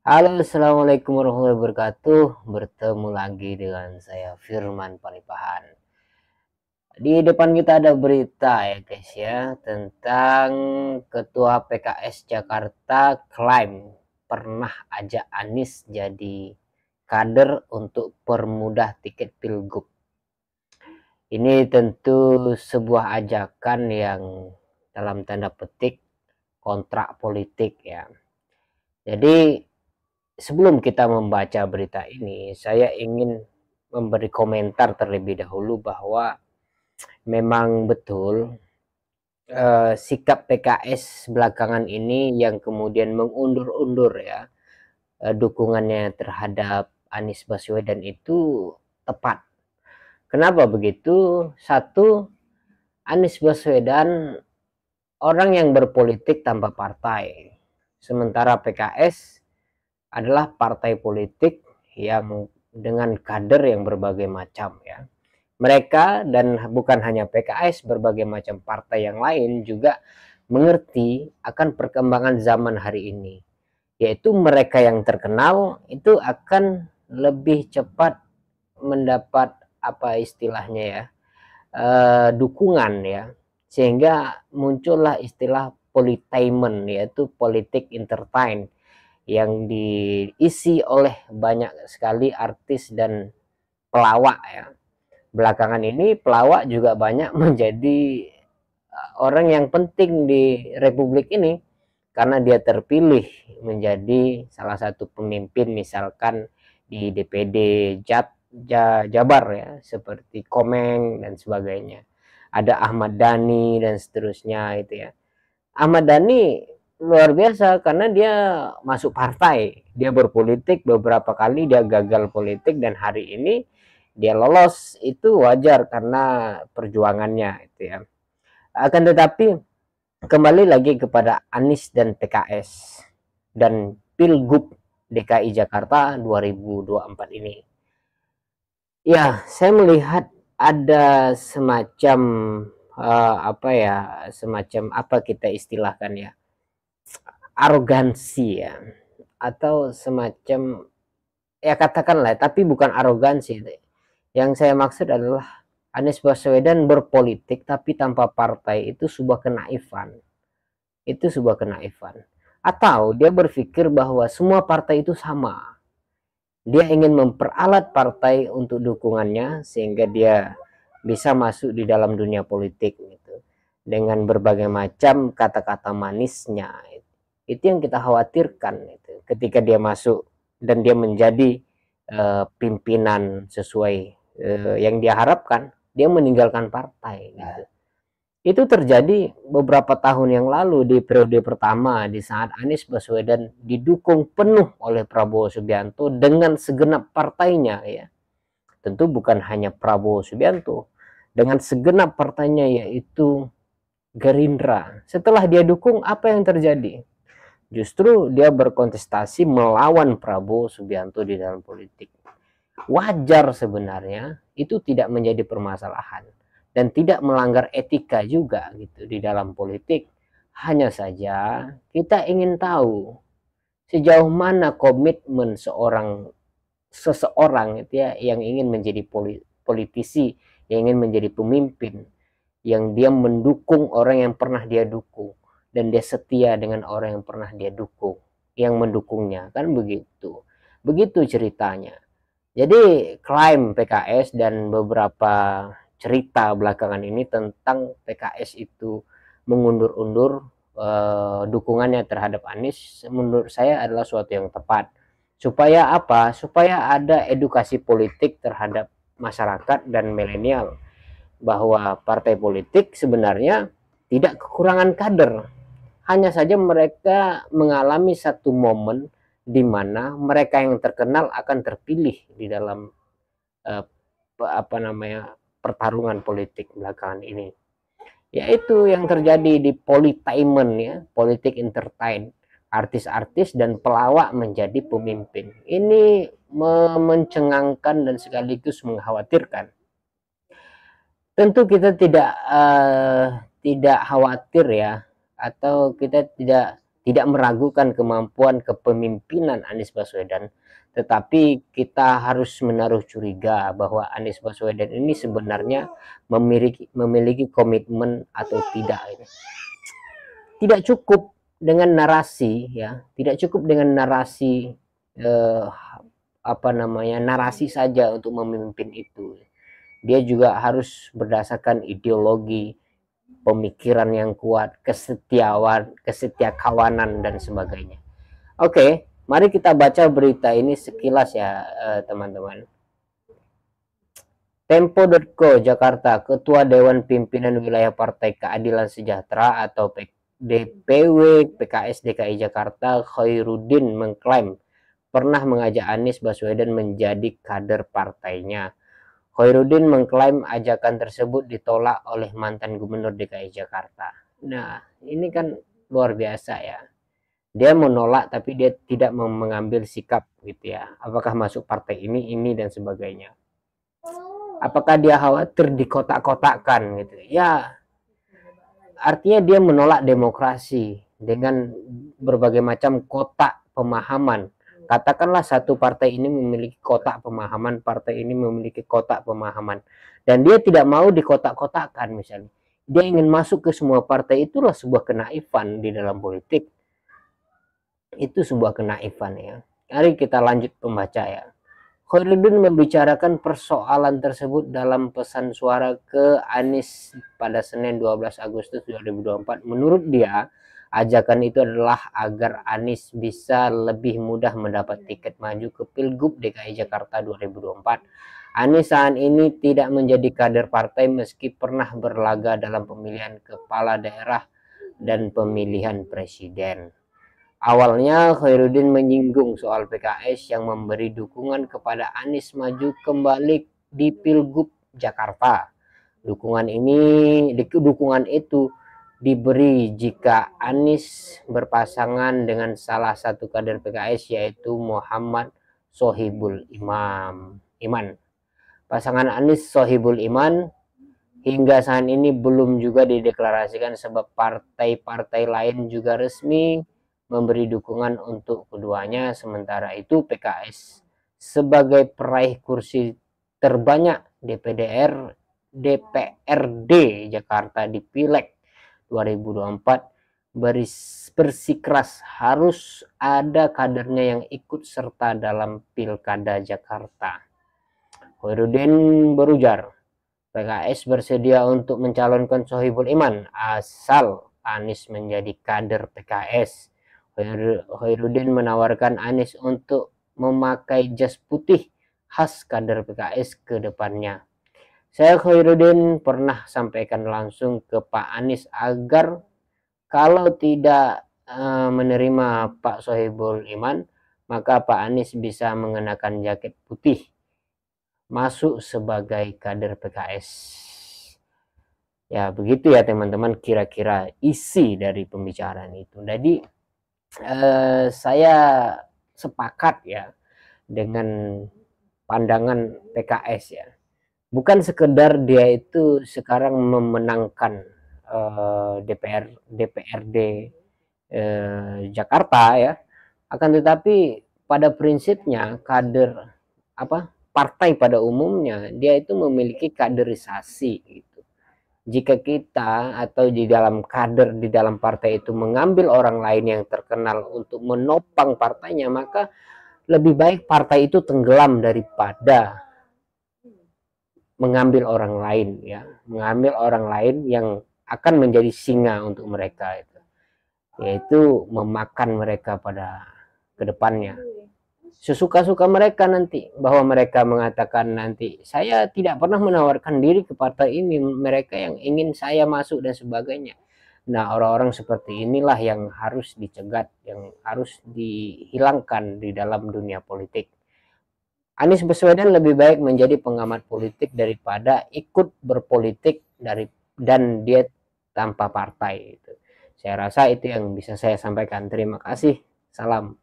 Halo, assalamualaikum warahmatullahi wabarakatuh. Bertemu lagi dengan saya Firman Palipahan. Di depan kita ada berita ya guys ya, tentang Ketua PKS Jakarta klaim pernah ajak Anies jadi kader untuk permudah tiket pilgub. Ini tentu sebuah ajakan yang dalam tanda petik kontrak politik ya. Jadi sebelum kita membaca berita ini, saya ingin memberi komentar terlebih dahulu bahwa memang betul sikap PKS belakangan ini yang kemudian mengundur-undur ya dukungannya terhadap Anies Baswedan itu tepat. Kenapa begitu? Satu, Anies Baswedan orang yang berpolitik tanpa partai, sementara PKS adalah partai politik yang dengan kader yang berbagai macam ya. Mereka dan bukan hanya PKS, berbagai macam partai yang lain juga mengerti akan perkembangan zaman hari ini. Yaitu mereka yang terkenal itu akan lebih cepat mendapat apa istilahnya ya, dukungan ya. Sehingga muncullah istilah politainment, yaitu politik entertain, yang diisi oleh banyak sekali artis dan pelawak ya. Belakangan ini pelawak juga banyak menjadi orang yang penting di republik ini karena dia terpilih menjadi salah satu pemimpin misalkan di DPD Jabar ya, seperti Komeng dan sebagainya. Ada Ahmad Dhani dan seterusnya itu ya. Ahmad Dhani luar biasa karena dia masuk partai, dia berpolitik beberapa kali, dia gagal politik dan hari ini dia lolos, itu wajar karena perjuangannya itu ya. Akan tetapi kembali lagi kepada Anies dan PKS dan Pilgub DKI Jakarta 2024 ini. Ya, saya melihat ada semacam apa ya, semacam apa kita istilahkan ya, arogansi ya, atau semacam ya katakanlah, tapi bukan arogansi. Yang saya maksud adalah Anies Baswedan berpolitik tapi tanpa partai, itu sebuah kenaifan. Itu sebuah kenaifan. Atau dia berpikir bahwa semua partai itu sama. Dia ingin memperalat partai untuk dukungannya sehingga dia bisa masuk di dalam dunia politik gitu. Dengan berbagai macam kata-kata manisnya. Itu yang kita khawatirkan itu. Ketika dia masuk dan dia menjadi pimpinan sesuai yang dia harapkan, dia meninggalkan partai gitu. Itu terjadi beberapa tahun yang lalu di periode pertama di saat Anies Baswedan didukung penuh oleh Prabowo Subianto dengan segenap partainya ya. Tentu bukan hanya Prabowo Subianto, dengan segenap partainya yaitu Gerindra. Setelah dia dukung, apa yang terjadi? Justru dia berkontestasi melawan Prabowo Subianto di dalam politik. Wajar sebenarnya, itu tidak menjadi permasalahan dan tidak melanggar etika juga gitu di dalam politik. Hanya saja kita ingin tahu sejauh mana komitmen seseorang itu ya, yang ingin menjadi politisi, yang ingin menjadi pemimpin, yang dia mendukung orang yang pernah dia dukung dan dia setia dengan orang yang pernah dia dukung, yang mendukungnya, kan begitu. Begitu ceritanya. Jadi klaim PKS dan beberapa cerita belakangan ini tentang PKS itu mengundur-undur dukungannya terhadap Anies, menurut saya adalah suatu yang tepat. Supaya apa? Supaya ada edukasi politik terhadap masyarakat dan milenial bahwa partai politik sebenarnya tidak kekurangan kader. Hanya saja mereka mengalami satu momen di mana mereka yang terkenal akan terpilih di dalam eh, apa namanya pertarungan politik belakangan ini. Yaitu yang terjadi di politainment ya, politik entertain. Artis-artis dan pelawak menjadi pemimpin. Ini mencengangkan dan sekaligus mengkhawatirkan. Tentu kita tidak khawatir ya, atau kita tidak meragukan kemampuan kepemimpinan Anies Baswedan, tetapi kita harus menaruh curiga bahwa Anies Baswedan ini sebenarnya memiliki komitmen atau tidak. Tidak cukup dengan narasi, ya, tidak cukup dengan narasi narasi saja untuk memimpin itu. Dia juga harus berdasarkan ideologi, pemikiran yang kuat, kesetiakawanan dan sebagainya. Oke, mari kita baca berita ini sekilas ya, teman-teman. Tempo.co Jakarta, Ketua Dewan Pimpinan Wilayah Partai Keadilan Sejahtera atau DPW PKS DKI Jakarta Khairuddin mengklaim pernah mengajak Anies Baswedan menjadi kader partainya. Khairuddin mengklaim ajakan tersebut ditolak oleh mantan Gubernur DKI Jakarta. Nah, ini kan luar biasa ya. Dia menolak tapi dia tidak mengambil sikap gitu ya. Apakah masuk partai ini dan sebagainya. Apakah dia khawatir dikotak-kotakkan gitu. Ya, artinya dia menolak demokrasi dengan berbagai macam kotak pemahaman. Katakanlah satu partai ini memiliki kotak pemahaman, partai ini memiliki kotak pemahaman, dan dia tidak mau dikotak-kotakkan misalnya. Dia ingin masuk ke semua partai, itulah sebuah kenaifan di dalam politik. Itu sebuah kenaifan ya. Mari kita lanjut pembaca ya. Khairuddin membicarakan persoalan tersebut dalam pesan suara ke Anies pada Senin 12 Agustus 2024. Menurut dia, ajakan itu adalah agar Anies bisa lebih mudah mendapat tiket maju ke Pilgub DKI Jakarta 2024. Anies saat ini tidak menjadi kader partai meski pernah berlaga dalam pemilihan kepala daerah dan pemilihan presiden. Awalnya Khairuddin menyinggung soal PKS yang memberi dukungan kepada Anies maju kembali di Pilgub Jakarta. Dukungan itu diberi jika Anies berpasangan dengan salah satu kader PKS yaitu Muhammad Sohibul Iman. Pasangan Anies Sohibul Iman hingga saat ini belum juga dideklarasikan sebab partai-partai lain juga resmi memberi dukungan untuk keduanya. Sementara itu PKS sebagai peraih kursi terbanyak DPRD Jakarta di Pileg 2024 bersikeras harus ada kadernya yang ikut serta dalam Pilkada Jakarta. Khairuddin berujar, PKS bersedia untuk mencalonkan Sohibul Iman asal Anies menjadi kader PKS. Khairuddin menawarkan Anies untuk memakai jas putih khas kader PKS ke depannya. Saya Khairuddin pernah sampaikan langsung ke Pak Anies agar kalau tidak menerima Pak Sohibul Iman, maka Pak Anies bisa mengenakan jaket putih masuk sebagai kader PKS. Ya begitu ya teman-teman kira-kira isi dari pembicaraan itu. Jadi saya sepakat ya dengan pandangan PKS ya. Bukan sekedar dia itu sekarang memenangkan DPRD Jakarta ya, akan tetapi pada prinsipnya kader partai pada umumnya dia itu memiliki kaderisasi gitu. Jika kita atau di dalam kader di dalam partai itu mengambil orang lain yang terkenal untuk menopang partainya, maka lebih baik partai itu tenggelam daripada mengambil orang lain ya, mengambil orang lain yang akan menjadi singa untuk mereka itu, yaitu memakan mereka pada kedepannya. Sesuka-suka mereka nanti, bahwa mereka mengatakan nanti saya tidak pernah menawarkan diri ke partai ini, mereka yang ingin saya masuk dan sebagainya. Nah, orang-orang seperti inilah yang harus dicegat, yang harus dihilangkan di dalam dunia politik. Anies Baswedan lebih baik menjadi pengamat politik daripada ikut berpolitik dan dia tanpa partai. Saya rasa itu yang bisa saya sampaikan. Terima kasih. Salam.